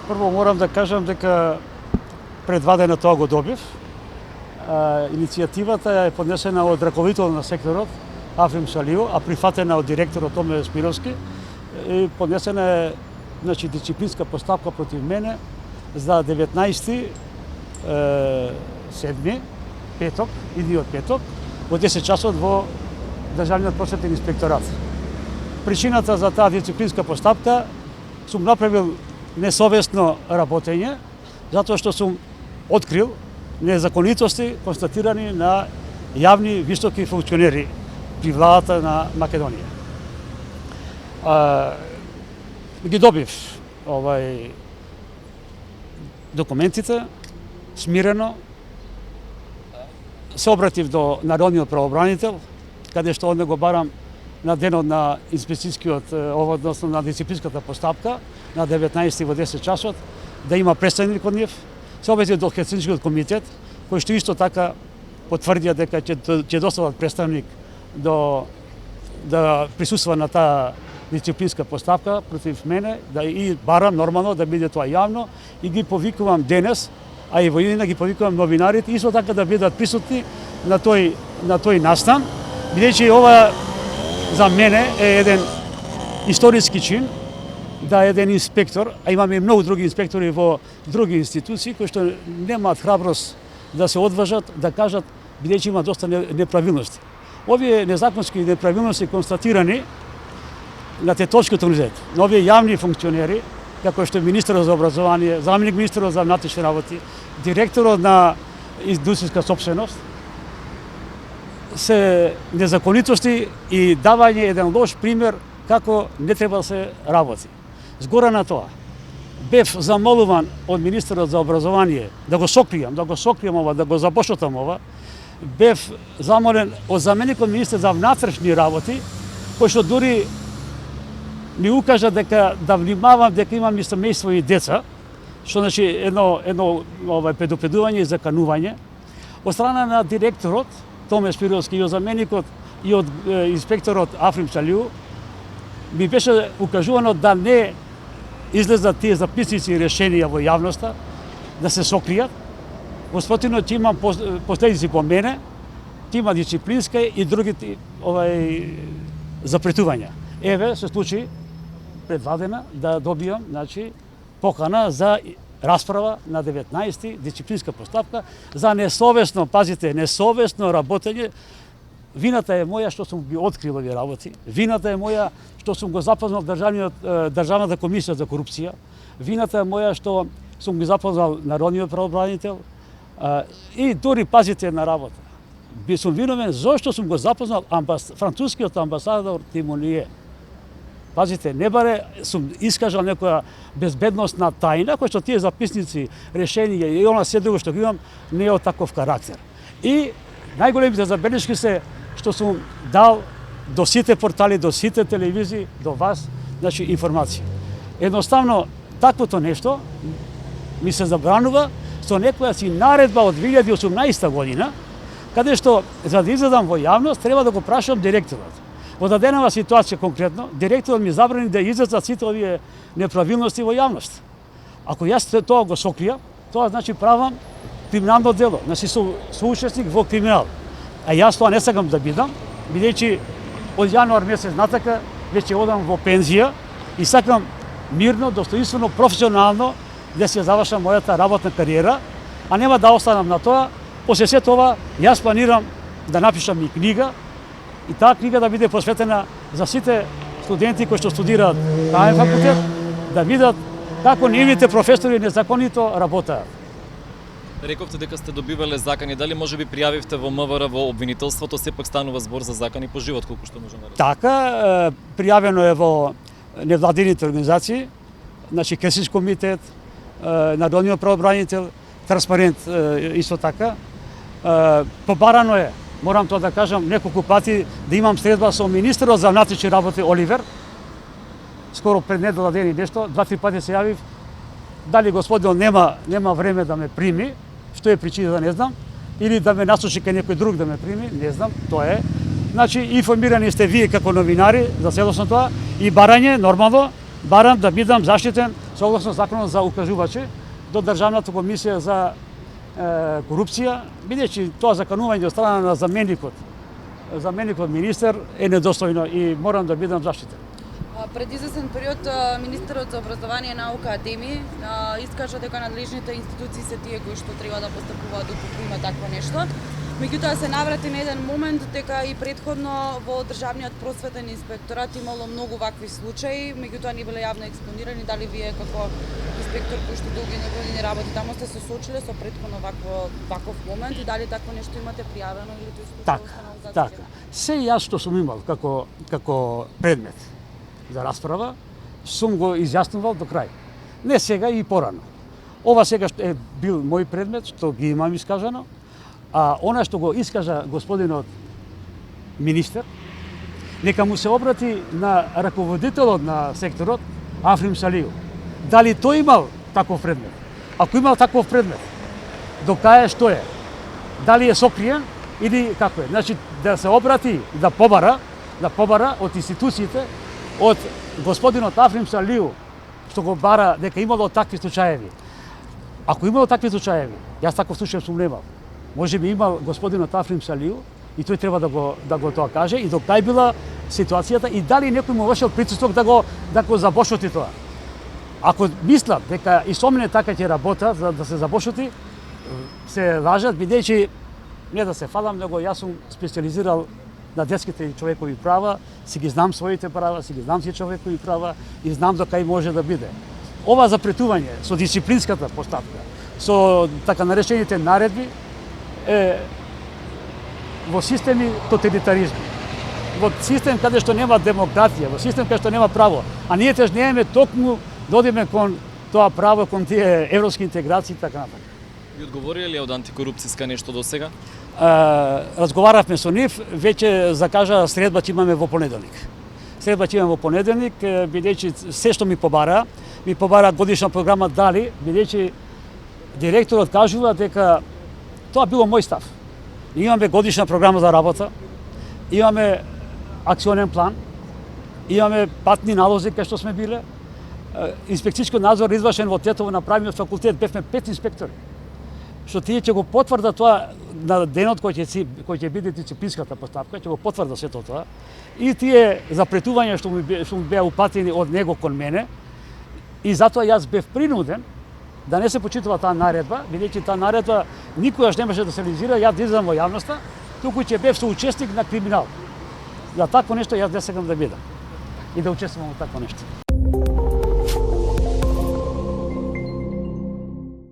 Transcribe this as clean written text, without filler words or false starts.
Прво морам да кажам дека пред 2 дена тоа го добив. Иницијативата е поднесена од раководител на секторот Африм Салиу, а прифатена од директорот Томе Спировски и поднесена е дисциплинска постапка против мене за 19 седми, петок, идниот петок, во 10 часот во Државниот просветен инспекторат. Причината за таа дисциплинска постапка сум направил несовесно работење, затоа што сум открил незаконитости констатирани на јавни високи функционери при владата на Македонија. Ги добив документите, смирено, се обратив до народниот правобранител, каде што од него барам на денот на инспекцијскиот, односно на дисциплинската постапка, на 19 во 10 часот, да има представник од нив. Се обратив до Хелсинскиот комитет, кој што исто така потврдија дека ќе достават представник да присуства на таа дисциплинска постапка против мене, да и барам нормално да биде тоа јавно и ги повикувам денес, а и во иднина ги повикувам новинарите исто така да бидат присутни на тој настан, бидејќи ова за мене е еден историски чин да еден инспектор, а имаме и многу други инспектори во други институции кои што немаат храброст да се одважат да кажат, бидејќи има доста неправилности. Овие незаконски неправилности констатирани на Тетовскиот универзитет, на овие јавни функционери, како што министерот за образование, заменик министерот за внатрешни работи, директорот на индустријска сопственост, се незаконитости и давање еден лош пример како не треба да се работи. Згора на тоа, бев замолуван од министерот за образование да го сокријам ова, да го запоштотам ова. Бев замолен од заменикот министер за внатрешни работи, кој што дури ми укажа дека да внимавам дека имам и семејство и деца, што едно предупредување и заканување од страна на директорот Томе Спировски и од заменикот и од инспекторот Африм Салиу ми беше укажувано да не излезат тие записници и решенија во јавноста, да се сокријат. Во спротивно ќе имам последици по мене, ќе има дисциплинска и други запретувања. Еве се случи пред 2 дена да добијам покана за расправа на 19 дисциплинска постапка за несовесно, пазите, несовесно работење. Вината е моја што сум ги открил овие работи. Вината е моја што сум го запознал Државната комисија за корупција. Вината е моја што сум ги запознал народниот правобранител и дури пазите на работа. Би сум виновен зошто сум го запознал францускиот амбасадор Тимоние. Пазите, не баре сум искажал некоја безбедносна тајна, која што тие записници, решенија и она се друго што ги имам, не е од таков карактер. И најголемите забелешки се што сум дал до сите портали, до сите телевизии, до вас, информација. Едноставно, таквото нешто ми се забранува со некоја си наредба од 2018 година, каде што, за да излезам во јавност, треба да го прашам директорот. Во даденава ситуација конкретно, директорот ми забрани да излезат сите овие неправилности во јавност. Ако јас тоа го сокријам, тоа значи правам криминално дело, значи соучесник во криминал. А јас тоа не сакам да бидам, бидејќи од јануар месец натака веќе одам во пензија и сакам мирно, достоинствено, професионално да се завршам мојата работна кариера, а нема да останам на тоа. После се тоа, јас планирам да напишам и книга, и таа книга да биде посветена за сите студенти кои што студираат правен факултет, да видат како нивните професори незаконито работаат. Рековте дека сте добивале закани, дали можеби пријавивте во МВР во обвинителството, сепак станува збор за закани по живот, колку што можеме да речеме? Така, пријавено е во невладините организации, Хелсински комитет, Народниот правобранител, Транспарент исто така. Побарано е, морам тоа да кажам, неколку пати да имам средба со министерот за внатрешни работи Оливер. Скоро пред недела ден и нешто, 2-3 пати се јавив. Дали господинот нема време да ме прими, што е причината не знам, или да ме насочи кај некој друг да ме прими, не знам, тоа е. Значи, информирани сте вие како новинари за целосно тоа и барање, нормално, барам да бидам заштитен согласно законот за укажувачи до Државната комисија за корупција, бидејќи тоа заканување од страна на заменикот министер е недостојно и морам да бидам заштитен. Пред известен период министерот за образование, наука, академија искажа дека надлежните институции се тие кои што треба да постапуваат доколку има такво нешто. Меѓутоа се наврати на еден момент дека и претходно во државниот просветен инспекторат имало многу вакви случаи, меѓутоа не биле јавно експонирани. Дали вие како инспектор кој што долги години работи таму сте се соочиле со претходно ваков момент и дали такво нешто имате пријавено или тој случај Така, така. Се јас што сум имал како предмет за расправа, сум го изјаснувал до крај. Не сега и порано. Ова сега што е бил мој предмет, што ги имам искажано, а она што го искажа господинот министер, нека му се обрати на раководителот на секторот, Африм Салију. Дали тој имал таков предмет? Ако имал таков предмет, до кај што е? Дали е сокриен или како е? Значи, да се обрати, да побара од институциите, од господинот Африм Салију, што го бара дека имало такви случаеви. Ако имало такви случаеви, јас таков случај сум немал. Може би имал господинот Африм Салију и тој треба да го тоа каже и до кај била ситуацијата и дали некој му вршил притисок да го забошоти тоа. Ако мислат дека и со мене така ќе работа за да се забошоти, се лажат, бидејќи не да се фалам, него јас сум специализирал на детските и човекови права, си ги знам своите права, си ги знам си човекови права и знам до кај може да биде. Ова запретување со дисциплинската постапка, со така наречените наредби, е во системи тоталитаризми. Во систем каде што нема демократија, во систем каде што нема право. А ние тежнееме токму да одиме кон тоа право, кон тие европски интеграции и така натаму. Ви одговорија ли од антикорупцијска нешто до сега? Разговаравме со нив, веќе закажа средба ќе имаме во понеделник. Средба ќе имаме во понеделник, бидејќи се што ми побара годишна програма дали, бидејќи директорот кажува дека тоа било мој став. Имаме годишна програма за работа, имаме акционен план, имаме патни налози кај што сме биле, инспекцијски надзор извршен во Тетово на правниот факултет, бевме 5 инспектори. Што тие ќе го потврда тоа на денот кој ќе биде дисциплинската постапка, ќе го потврда сето тоа. И тие запретувања што ми беа упатени од него кон мене, и затоа јас бев принуден да не се почитува таа наредба, бидејќи таа наредба никогаш немаше да се реализира, ја да излезам во јавноста, туку ќе бев соучесник на криминал. За такво нешто јас не сакам да бидам и да учествувам во такво нешто.